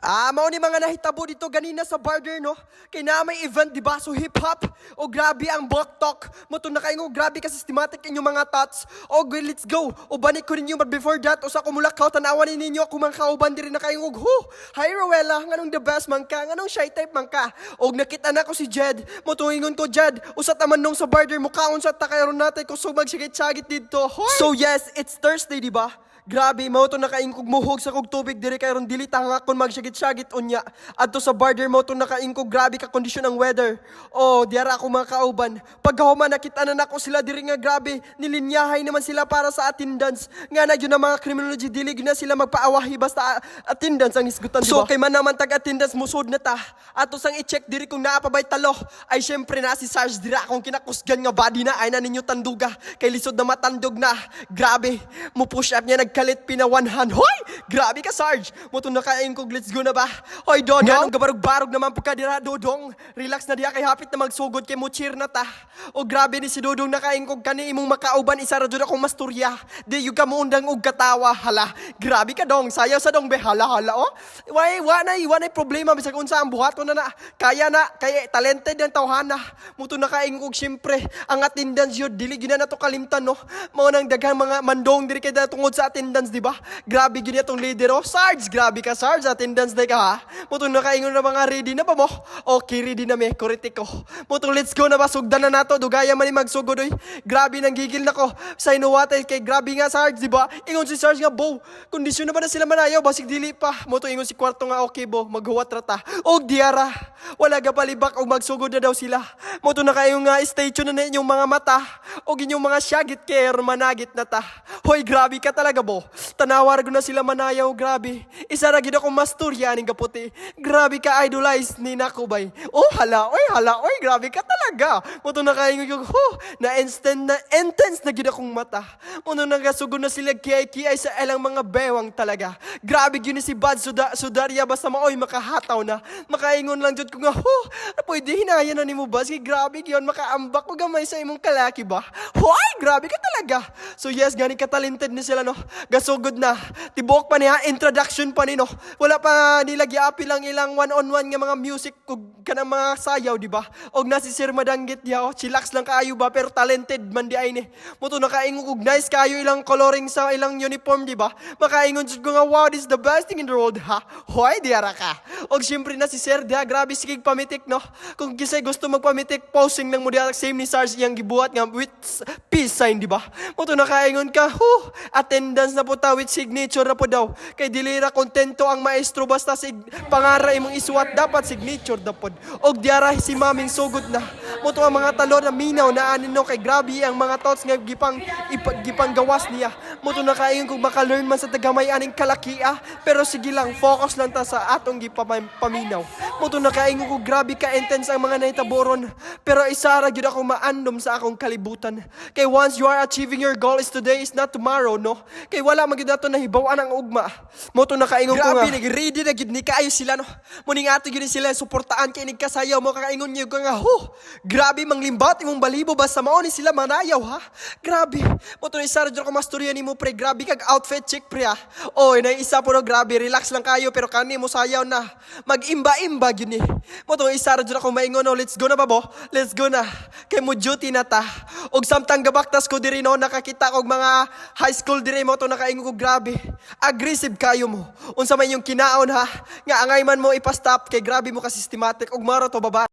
Mao ni mga nahitabo dito ganina sa barder, no? Kay na may event, di ba? So hip-hop, o grabe ang bulk talk. Muto na kayo, grabe ka systematic inyong mga thoughts. O let's go. O banik ko ninyo, but before that, usa ko mulakaw, tanawan ninyo, ako mga kauban diri na kayo, hi Rowella, nganong the best man ka, nganong shy type man ka. O nakita na ko si Jed, mutuingon ko Jed, usa taman nung sa barder, mukhaon sa takayron natin, kusog magsagit-sagit dito. Hoy! So yes, it's Thursday, di ba? Grabe, mao to nakaingkog muhog sa kog tubig diri kay ron dili tanga kon magsagit-sagit unya. Adto sa barder mo to nakaingkog grabe ka kondisyon ang weather. Oh, diara ako mga kauban. Pagkahuman nakita na nako sila diri nga grabe, nilinyahay naman sila para sa attendance. Nga na yun ang mga criminology dili gyud na sila magpaawahi basta attendance ang isgutan, diba? So kay man naman tag attendance musod na ta. Ato sang i-check diri kung naa pa bay talo. Ay syempre na si Sarge dira akong kinakusgan nga body na ay na ninyo tanduga. Kay lisod na matandog na. Grabe, mo push up niya kalit pinawanhan. Hoy! Grabe ka, Sarge! Muto na kain kog, let's go na ba? Hoy, Dodong! Gabarog-barog naman po ka dira, Dodong. Relax na diya kay hapit na magsugod kay mo cheer na ta. O grabe ni si Dodong na kain kog kani imong makauban isa ra jud akong masturya. Di yung kamuundang og katawa. Hala, grabe ka dong. Sayaw sa dong be. Hala, oh. Wanay problema bisag unsa ang buhaton na kaya na, kay talented ang tawhana. Muto na kain kog syempre ang attendance yun. Dili gyud na to kalimtan, no. Mao nang daghang mga mandong diri kay tungod sa attendance, di ba? Grabe gini itong leader, oh. Sarge, grabe ka, Sarge. Attendance day ka, ha? Mutong nakaingon na mga ready na ba mo? Okay, ready na me. Koritiko. Mutong let's go na ba? Sugdan na nato. Dugaya man magsugod, oy. Grabe nang gigil na ko. Sa inuwatay kay grabe nga, Sarge, di ba? Ingon si Sarge nga, bo. Kondisyon na ba na sila manayaw? Basig dili pa. Mutong ingon si Kwarto nga, okay, bo. Maghuwat rata. O, diara. Wala ga palibak o magsugod na daw sila. Mutong nakaingon nga, stay tuned na inyong mga mata. O inyong mga syagit kay managit na ta. Hoy, grabe ka talaga, bo. Tanawar ko na sila manayaw, grabe. Isa ra gid akong masturya ning kaputi. Grabe ka idolize ni Nakubay. Oh, hala, oy, grabe ka talaga. Muto na kaingon yung, na intense na gid akong mata. Muno nang gasugod na sila kiyay sa elang mga bewang talaga. Grabe gyud ni si Bad Sudarya basta maoy makahataw na. Makaingon lang jud ko nga, pwede hinaya na nimo ba? Sige, grabe gyud makaambak ko gamay sa imong kalaki ba? Hoy, grabe ka talaga. So yes, gani ka talented ni sila, no. Gasugod na. Tibok pa niya, introduction pa ni, no. Wala pa nila giapi lang ilang one-on-one nga mga music kung kanang mga sayaw, di ba? Og na si Sir Madanggit niya, chillax lang kaayo ba, pero talented man di ay ni. Muto nakaingon og nice kaayo ilang coloring sa ilang uniform, di ba? Makaingon jud ko nga, wow, this is the best thing in the world, ha? Hoy, diara ka. Og syempre na si Sir diha, grabe sigig pamitik, no. Kung kisay gusto magpamitik, posing lang mo diha, same ni Sarge iyang gibuhat nga with peace sign, di ba? Muto nakaingon ka, attendance na po ta with signature na po daw. Kay dilira kontento ang maestro basta pangara imong isuwat dapat signature na pod. Og diara si maming sugod na. Muto ang mga talo na minaw na anin, no, kay grabe ang mga thoughts nga gipang gawas niya. Muto na kaingon kung maka-learn man sa tagamay aning kalakia, pero sige lang focus lang ta sa atong gipaminaw. Muto na kaingon kung grabe ka intense ang mga nahitaboron, pero isa ra gyud ako maandom sa akong kalibutan. Kay once you are achieving your goal is today is not tomorrow, no. Kay wala man gyud nato nahibaw-an ang ugma. Muto na kaingon ko nga. Grabe, nag-ready na gyud ni kaayo sila, no. Muning ato gyud sila suportaan kay nigkasayaw mo kakaingon niyo nga, grabe manglimbat imong balibo basta mao ni sila manayaw, ha. Grabe. Muto ni Sarge ko masturya nimo, pre. Grabe kag outfit check, pre, ha. Oy, na isa po no, grabe, relax lang kayo pero kani mo sayaw na. Mag-imba-imba gyud ni. Muto ni Sarge ko maingon, no, let's go na ba, bo? Let's go na. Kay mo duty na ta. Og samtang gabaktas ko diri, no, nakakita kog mga high school diri mo to nakaingon ko, grabe. Aggressive kayo mo. Unsa man yung kinaon, ha? Nga angay man mo ipastop kay grabe mo ka systematic og maro to baba.